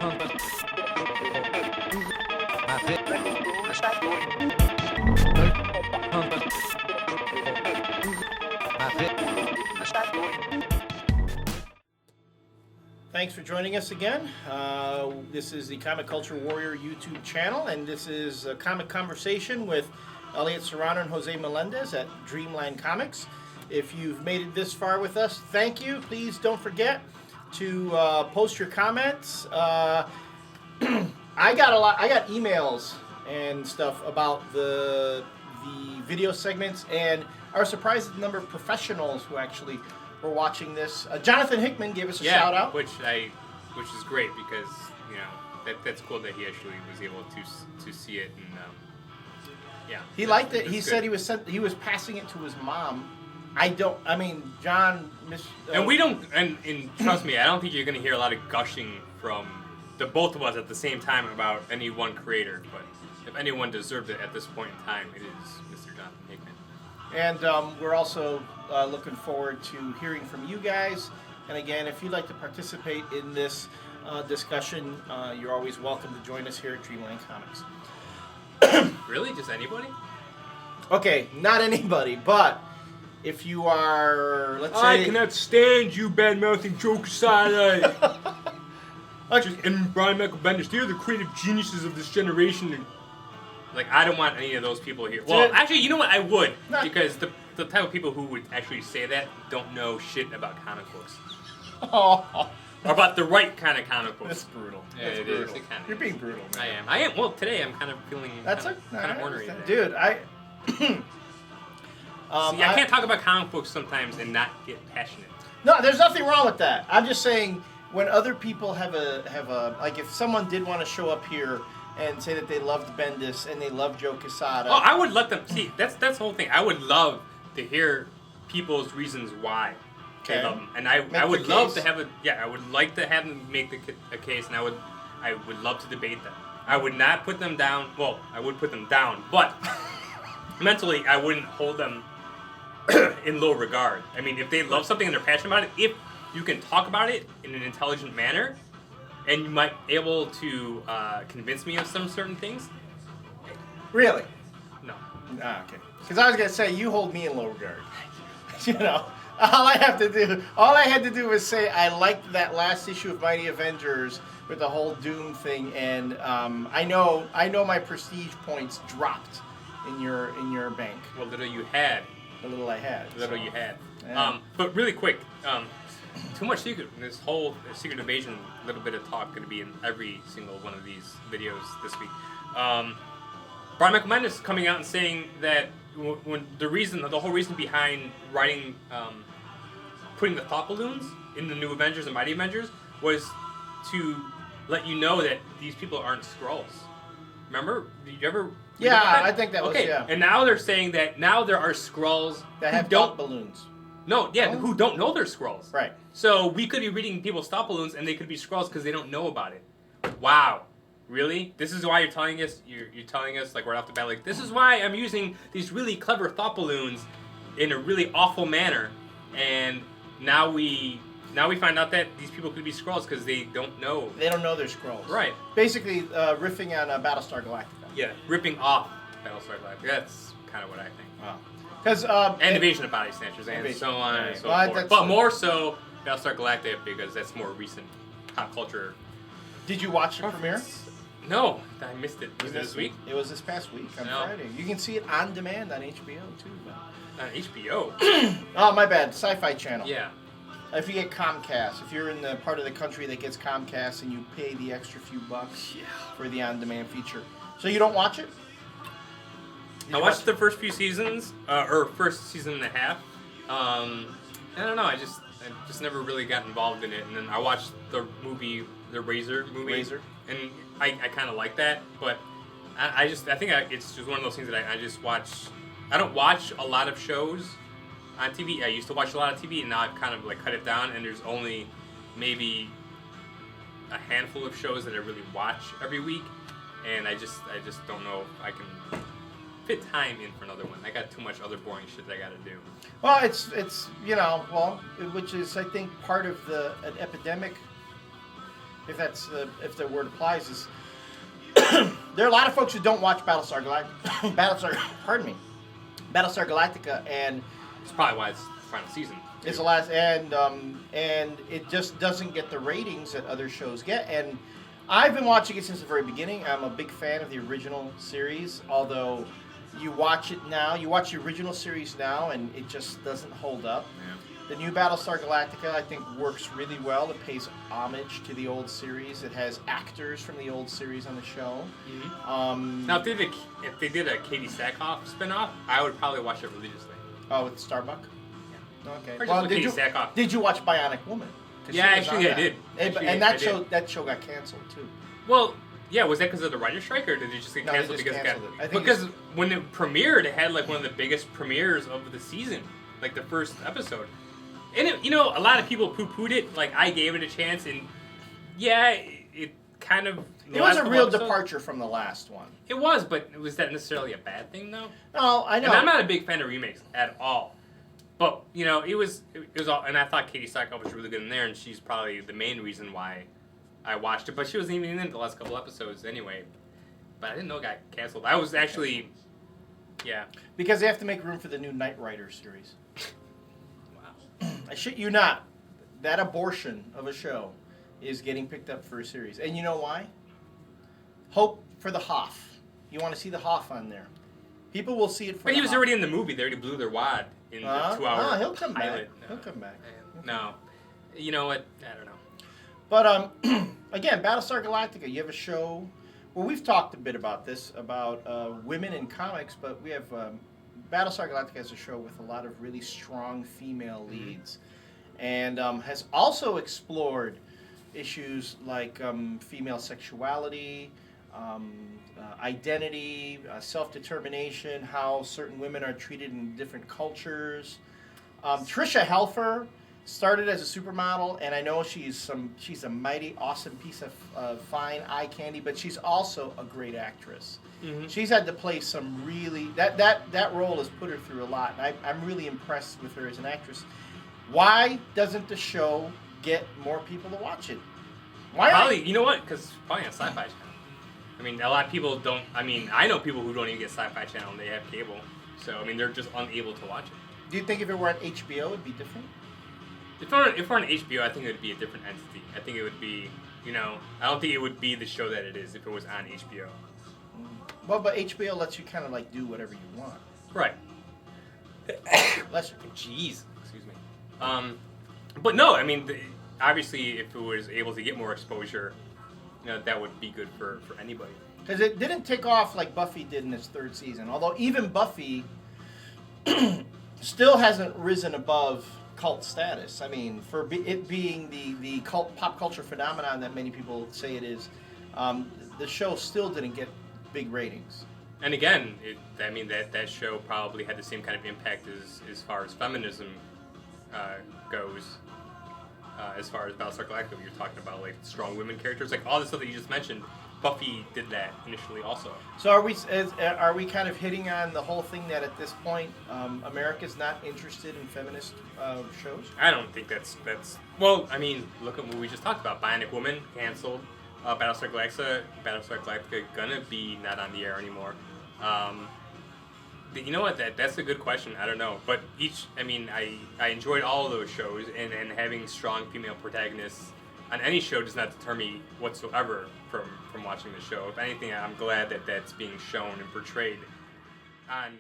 Thanks for joining us again. This is the Comic Culture Warrior YouTube channel, and this is a comic conversation with Elliot Serrano and Jose Melendez at Dreamland Comics. If you've made it this far with us, thank you. Please don't forget to post your comments. I got emails and stuff about the video segments, and I was surprised at the number of professionals who actually were watching this. Jonathan Hickman gave us a shout out, which is great because that's cool that he actually was able to see it, and he liked it. He said he was passing it to his mom. John and we don't, and trust me, I don't think you're going to hear a lot of gushing from the both of us at the same time about any one creator, but if anyone deserved it at this point in time, it is Mr. Jonathan Hickman. And we're also looking forward to hearing from you guys. And again, if you'd like to participate in this discussion, you're always welcome to join us here at Dreamland Comics. Really? Just anybody? Okay, not anybody, but if you are, let's say... I cannot stand you bad-mouthing Joe Quesada and Brian Michael Bendis. They're the creative geniuses of this generation. Like, I don't want any of those people here. Well, actually, you know what? I would. Because the type of people who would actually say that don't know shit about comic books. Oh. Or about the right kind of comic books. That's brutal. Yeah, That's brutal. You're being brutal, man. I am. Well, today I'm kind of feeling kind of ornery. Dude, See, I can't talk about comic books sometimes and not get passionate. No, there's nothing wrong with that. I'm just saying, when other people have a like, if someone did want to show up here and say that they loved Bendis and they loved Joe Quesada. Oh, I would let them see. That's the whole thing. I would love to hear people's reasons why they love them, and I would love to have I would like to have them make a case, and I would love to debate them. I would not put them down. Well, I would put them down, but mentally, I wouldn't hold them in low regard. I mean, if they love something and they're passionate about it, if you can talk about it in an intelligent manner, and you might be able to convince me of some certain things. Really? No. Okay. Because I was gonna say you hold me in low regard. All I had to do was say I liked that last issue of Mighty Avengers with the whole Doom thing, and I know my prestige points dropped in your bank. Well, little you had. The little I had. You had. Yeah. But really quick. Too much secret. This whole secret invasion, little bit of talk, going to be in every single one of these videos this week. Brian Michael Bendis coming out and saying that when the whole reason behind writing, putting the thought balloons in the new Avengers and Mighty Avengers was to let you know that these people aren't Skrulls. Remember? Did you ever? Yeah, I think that was. Yeah. And now they're saying that now there are Skrulls that have thought balloons. No, who don't know they're Skrulls. Right. So we could be reading people's thought balloons, and they could be Skrulls because they don't know about it. Wow, really? This is why you're telling us? You're telling us like right off the bat, like this is why I'm using these really clever thought balloons in a really awful manner, and now we find out that these people could be Skrulls because they don't know. They don't know they're Skrulls. Right. Basically, riffing on Battlestar Galactica. Yeah, ripping off Battlestar Galactica. That's kind of what I think. Wow. And Invasion of Body Snatchers and so on and so forth. But more so Battlestar Galactica because that's more recent pop culture. Did you watch the premiere? No, I missed it. Was it this week? It was this past week on Friday. You can see it on demand on HBO too. On HBO? Oh, my bad. Sci-Fi Channel. Yeah. If you get Comcast, if you're in the part of the country that gets Comcast and you pay the extra few bucks for the on-demand feature. So you don't watch it? I watched the first few seasons, or first season and a half. I don't know. I just never really got involved in it. And then I watched the movie, the Razor movie, and I kind of like that. But I think it's just one of those things that I just watch. I don't watch a lot of shows on TV. I used to watch a lot of TV, and now I've kind of like cut it down. And there's only maybe a handful of shows that I really watch every week. And I just don't know if I can fit time in for another one. I got too much other boring shit that I got to do. Well, it's which is I think part of an epidemic if the word applies, is there are a lot of folks who don't watch Battlestar Galactica. Pardon me, Battlestar Galactica, and It's probably why it's the final season. it's the last, and it just doesn't get the ratings that other shows get. And I've been watching it since the very beginning. I'm a big fan of the original series, although you watch it now, you watch the original series now, and it just doesn't hold up. Yeah. The new Battlestar Galactica, I think, works really well. It pays homage to the old series. It has actors from the old series on the show. Mm-hmm. Now, if they did a Katie Sackhoff spinoff, I would probably watch it religiously. Oh, with Starbuck? Yeah. Okay. Or just with Katie Sackhoff. Did you watch Bionic Woman? Yeah, actually, I did. And that show got canceled too. Well, yeah, was that because of the writer's strike, or did it just get canceled because it got? Because when it premiered, it had like one of the biggest premieres of the season, like the first episode. And it, a lot of people poo-pooed it. Like, I gave it a chance, and yeah, it kind of. It was a real departure from the last one. It was, but was that necessarily a bad thing, though? No, I know. And I'm not a big fan of remakes at all. But it was all, and I thought Katie Sackhoff was really good in there, and she's probably the main reason why I watched it. But she wasn't even in the last couple episodes anyway. But I didn't know it got canceled. I was actually, yeah. Because they have to make room for the new Knight Rider series. I shit you not, that abortion of a show is getting picked up for a series. And you know why? Hope for the Hoff. You want to see the Hoff on there. People will see it for But the he was Hoff. already in the movie. They already blew their wad in the 2-hour he'll come pilot. back. He'll come back. No. You know what? I don't know. But, again, Battlestar Galactica, you have a show. Well, we've talked a bit about this, about women in comics, but we have... Battlestar Galactica has a show with a lot of really strong female leads, and has also explored issues like female sexuality, identity, self-determination, how certain women are treated in different cultures. Tricia Helfer started as a supermodel, and I know she's a mighty awesome piece of fine eye candy, but she's also a great actress. Mm-hmm. She's had to play some really that role has put her through a lot, and I'm really impressed with her as an actress. Why doesn't the show get more people to watch it? Why? Probably, you know what? Because probably on Sci-Fi Channel. I mean, a lot of people don't. I mean, I know people who don't even get Sci-Fi Channel and they have cable, so I mean, they're just unable to watch it. Do you think if it were on HBO, it'd be different? If we're on HBO, I think it would be a different entity. I think it would be, I don't think it would be the show that it is if it was on HBO. Well, but HBO lets you kind of like do whatever you want. Right. Jeez. Excuse me. But no, I mean, obviously, if it was able to get more exposure, that would be good for anybody. Because it didn't take off like Buffy did in its third season. Although even Buffy still hasn't risen above cult status. I mean, for it being the cult pop culture phenomenon that many people say it is, the show still didn't get big ratings. And again, that show probably had the same kind of impact as far as feminism goes. As far as Battlestar Galactica, you're talking about like strong women characters, like all the stuff that you just mentioned. Buffy did that initially, also. So are we kind of hitting on the whole thing that at this point America's not interested in feminist shows? I don't think that's. Well, I mean, look at what we just talked about. Bionic Woman canceled. Battlestar Galactica gonna be not on the air anymore. You know what? That's a good question. I don't know, but I enjoyed all of those shows, and having strong female protagonists on any show does not deter me whatsoever from watching the show. If anything, I'm glad that that's being shown and portrayed on.